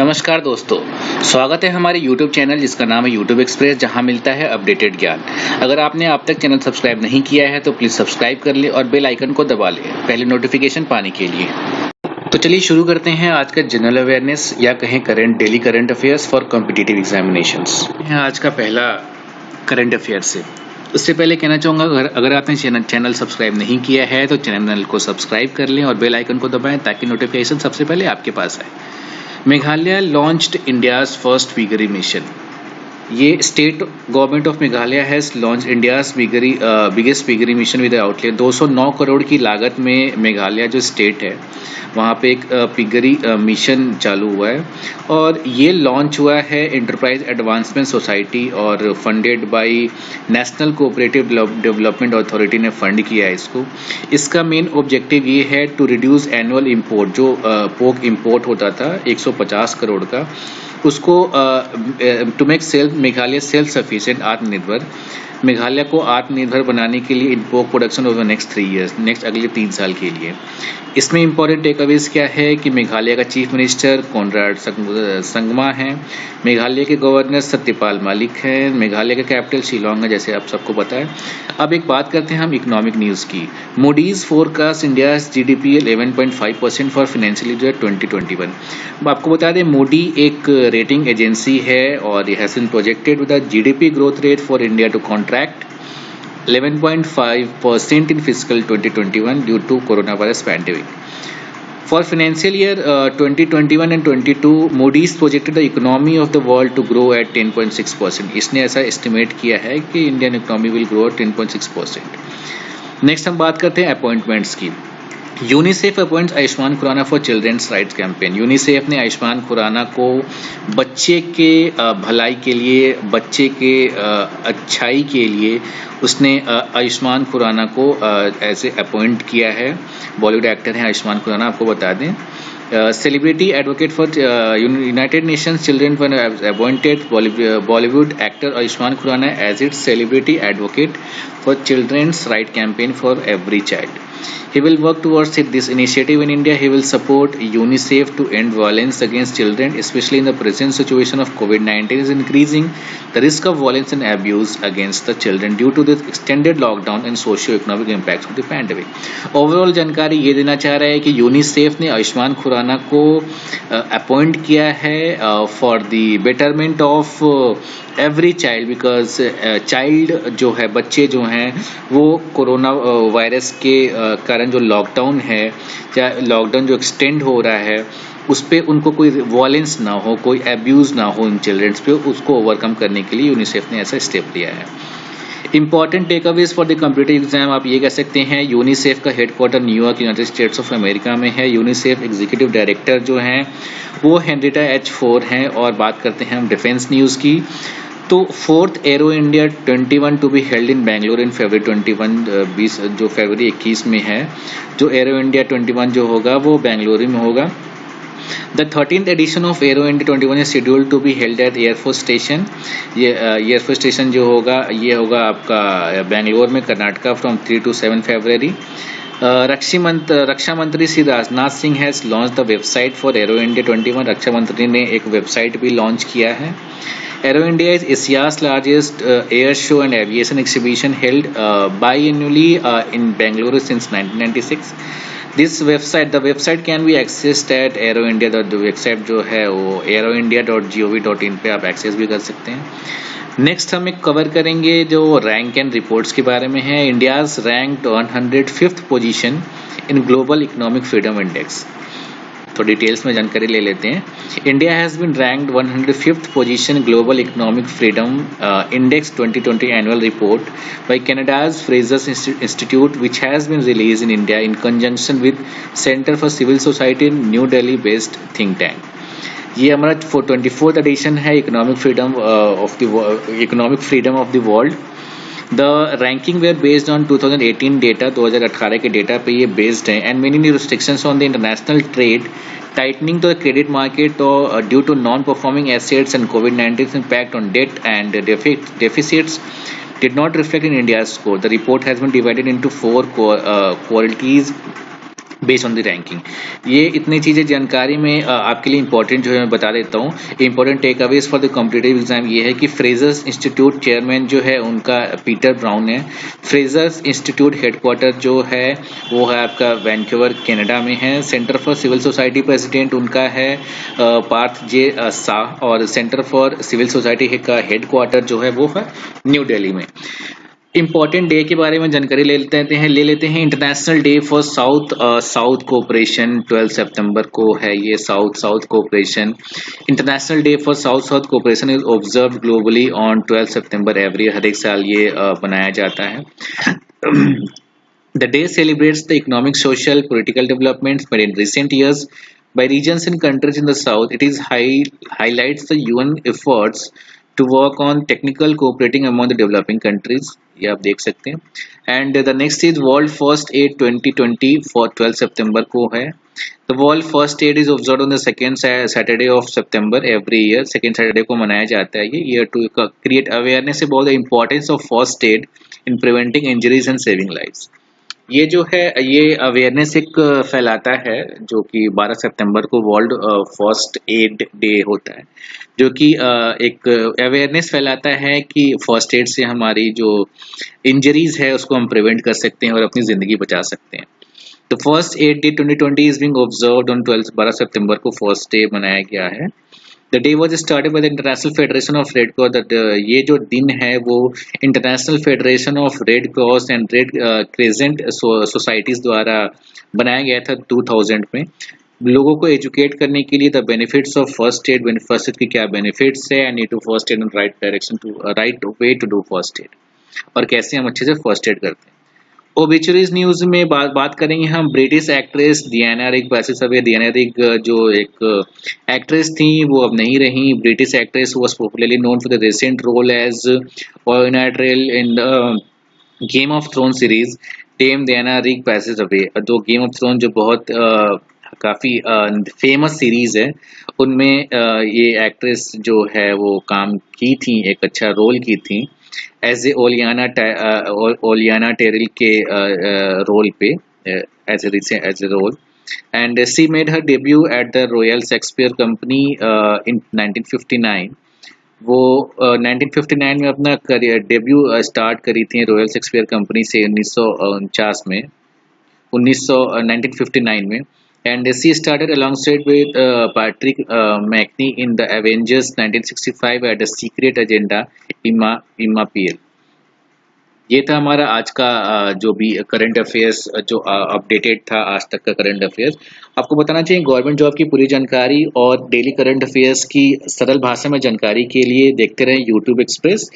नमस्कार दोस्तों, स्वागत है हमारे YouTube चैनल जिसका नाम है YouTube एक्सप्रेस, जहां मिलता है अपडेटेड ज्ञान। अगर आपने अब तक चैनल सब्सक्राइब नहीं किया है तो प्लीज़ सब्सक्राइब कर लें और बेल आइकन को दबा लें पहले नोटिफिकेशन पाने के लिए। तो चलिए शुरू करते हैं आज का जनरल अवेयरनेस या कहें daily current affairs for competitive examinations. आज का पहला करंट अफेयर से उससे पहले कहना चाहूँगा अगर आपने चैनल सब्सक्राइब नहीं किया है तो चैनल को सब्सक्राइब कर लें और बेल आइकन को दबाएं ताकि नोटिफिकेशन सबसे पहले आपके पास आए। Meghalaya launched India's first piggery mission. ये state government of Meghalaya has launch India's biggest piggery mission with outlay 209 crore की लागत में मेघालय जो स्टेट है वहाँ पे एक फिगरी मिशन चालू हुआ है और ये लॉन्च हुआ है एंटरप्राइज एडवांसमेंट सोसाइटी और funded by national cooperative development authority ने फंड किया है इसको। इसका मेन ऑब्जेक्टिव ये है टू रिड्यूस एनुअल इंपोर्ट, जो पोक इंपोर्ट होता था 150 करोड़ का, उसको to make Meghalaya self sufficient, आत्मनिर्भर। मेघालय को आत्मनिर्भर बनाने के लिए in pork production over next 3 years, next अगले 3 साल के लिए। इसमें इंपॉर्टेंट टेकअवेज क्या है कि मेघालय का चीफ मिनिस्टर कॉनराड संगमा है, मेघालय के गवर्नर सत्यपाल मलिक है, मेघालय का कैपिटल शिलोंग है जैसे आप सबको पता है। अब एक बात करते हैं हम इकोनॉमिक न्यूज़ की। Moody's forecast India GDP 11.5% for financial year 2021। आपको बता दें मूडी एक रेटिंग एजेंसी है और has been projected with the GDP growth rate for India to contract 11.5% in fiscal 2021 due to coronavirus pandemic. For financial year 2021 and 22, Moody's projected the economy of the world to grow at 10.6%. इसने ऐसा estimate किया है कि Indian economy will grow at 10.6%. Next हम बात करते हैं appointments की। UNICEF appoints Ayushmann Khurrana for children's rights campaign. UNICEF ने आयुष्मान खुराना को बच्चे के भलाई के लिए, बच्चे के अच्छाई के लिए उसने आयुष्मान खुराना को ऐसे अपॉइंट किया है। बॉलीवुड एक्टर हैं आयुष्मान खुराना, आपको बता दें। Celebrity advocate for United Nations children fund appointed Bollywood actor Ayushmann Khurrana as its celebrity advocate for children's right campaign for every child. He will work towards this initiative in India. He will support UNICEF to end violence against children, especially in the present situation of COVID-19 is increasing the risk of violence and abuse against the children due to the extended lockdown and socio-economic impacts of the pandemic. Overall जानकारी ये देना चाह रहा है कि UNICEF ने आयुष्मान खुराना को appoint किया है for the betterment of every child, because child जो है, बच्चे जो हैं वो कोरोना वायरस के कारण जो लॉकडाउन है, चाहे लॉकडाउन जो एक्सटेंड हो रहा है उस पर उनको कोई वायलेंस ना हो, कोई एब्यूज़ ना हो इन चिल्ड्रंस पे, उसको ओवरकम करने के लिए यूनिसेफ ने ऐसा स्टेप लिया है। Important takeaways for the competitive exam आप ये कह सकते हैं। यूनिसेफ का headquarter New York United states of America में है। यूनिसेफ एग्जीक्यूटिव डायरेक्टर जो हैं वो हेनरिटा H4 हैं। और बात करते हैं हम डिफेंस न्यूज़ की, तो 4th Aero India 21 to be held in Bangalore in February 21 जो फरवरी 21 में है, जो एरो इंडिया 21 जो होगा वो बेंगलुरु में होगा। The 13th edition of Aero India 21 is scheduled to be held at Air Force Station. ये Air Force Station जो होगा ये होगा आपका बेंगलोर में, कर्नाटका, फ्रॉम 3 to 7 फरवरी। रक्षा मंत्री Shri Rajnath Singh has launch the website for aero India 21। रक्षा मंत्री ने एक वेबसाइट भी लॉन्च किया है। Aero India is Asia's largest air show and aviation exhibition held biannually in Bangalore since 1996. The website can be accessed at Aero India. The website जो है वो aeroindia.gov.in पे आप एक्सेस भी कर सकते हैं। नेक्स्ट हम एक कवर करेंगे जो रैंक एंड रिपोर्ट्स के बारे में है। India's ranked 105th position in global economic freedom index. तो डिटेल्स में जानकारी ले लेते हैं। India has been ranked 105th position global economic freedom index 2020 annual report by Canada's Fraser's Institute which has been release in India in conjunction with Centre for civil Society New Delhi based think tank. ये हमारा 24th edition है economic freedom of the world. The ranking were based on 2018 data, 2018 के data पे ये based है। And many new restrictions on the international trade, tightening to the credit market or due to non-performing assets and COVID-19's impact on debt and deficits did not reflect in India's score. The report has been divided into four qualities based on the ranking. ये इतनी चीज़ें जानकारी में आपके लिए important जो है मैं बता देता हूँ। Important takeaways for the competitive exam ये है कि फ्रेजर्स इंस्टीट्यूट चेयरमैन जो है उनका पीटर ब्राउन है। फ्रेजर्स इंस्टीट्यूट हेडक्वार्टर जो है वो है आपका वैंकूवर कनाडा में है। Centre for civil society president उनका है पार्थ जे शाह, और सेंटर फॉर सिविल सोसाइटी का हेडक्वार्टर जो है वो है न्यू दिल्ली में। इम्पॉर्टेंट डे के बारे में जानकारी ले लेते हैं। International day for south cooperation 12 सितंबर को है ये south cooperation. International day for south cooperation is observe globally on 12 September every year. हर एक साल ये बनाया जाता है। The day celebrates the economic, social, political developments made in recent years by regions and countries in the South. It is highlights the UN efforts to work on technical cooperating among the developing countries. ये आप देख सकते हैं। And the next is world first aid 2020 for 12 सितंबर को है। The world first aid is observe on the second Saturday of सितंबर every year. Second Saturday को मनाया जाता है ये year to create awareness about the importance of first aid in preventing injuries and saving lives. ये जो है ये अवेयरनेस एक फैलाता है जो कि 12 सितंबर को वर्ल्ड फर्स्ट एड डे होता है, जो कि एक अवेयरनेस फैलाता है कि फर्स्ट एड से हमारी जो इंजरीज है उसको हम प्रिवेंट कर सकते हैं और अपनी ज़िंदगी बचा सकते हैं। तो first aid day 2020 is being observed on 12 सितंबर को फर्स्ट डे मनाया गया है। The day was started by the international federation of red cross. ये जो दिन है वो international federation of red cross and red crescent societies द्वारा बनाया गया था 2000 में, लोगों को एजुकेट करने के लिए the benefits of first aid की क्या बेनिफिट्स है and need to first aid and right direction to right way to do first aid, और कैसे हम अच्छे से फर्स्ट एड करते हैं। ओबिचुरीज न्यूज में बात करेंगे हम। British actress Diana Rigg passes away. Diana Rigg जो एक एक्ट्रेस थी वो अब नहीं रही। British actress was popularly known for the recent role as Olenna Tyrell in the Game of Throne series. Dame Diana Rigg passes away. जो Game of Throne जो बहुत काफ़ी फेमस सीरीज है उनमें ये एक्ट्रेस जो है वो काम की थी, एक अच्छा रोल की थी एज ए ओलियाना टेरिल के रोल पे as a role. And she made her debut at the Royal Shakespeare Company in 1959। वो 1959 में अपना करियर डेब्यू स्टार्ट करी थी रॉयल शेक्सपियर कंपनी से 1949 में 1959 में। And she started alongside with Patrick Macnee in the Avengers 1965 at a secret agenda Immanuel। ये था हमारा आज का जो भी करंट अफेयर्स जो अपडेटेड था आज तक का करंट अफेयर्स। आपको बताना चाहिए गवर्नमेंट जॉब की पूरी जानकारी और डेली करंट अफेयर्स की सरल भाषा में जानकारी के लिए देखते रहें यूट्यूब एक्सप्रेस।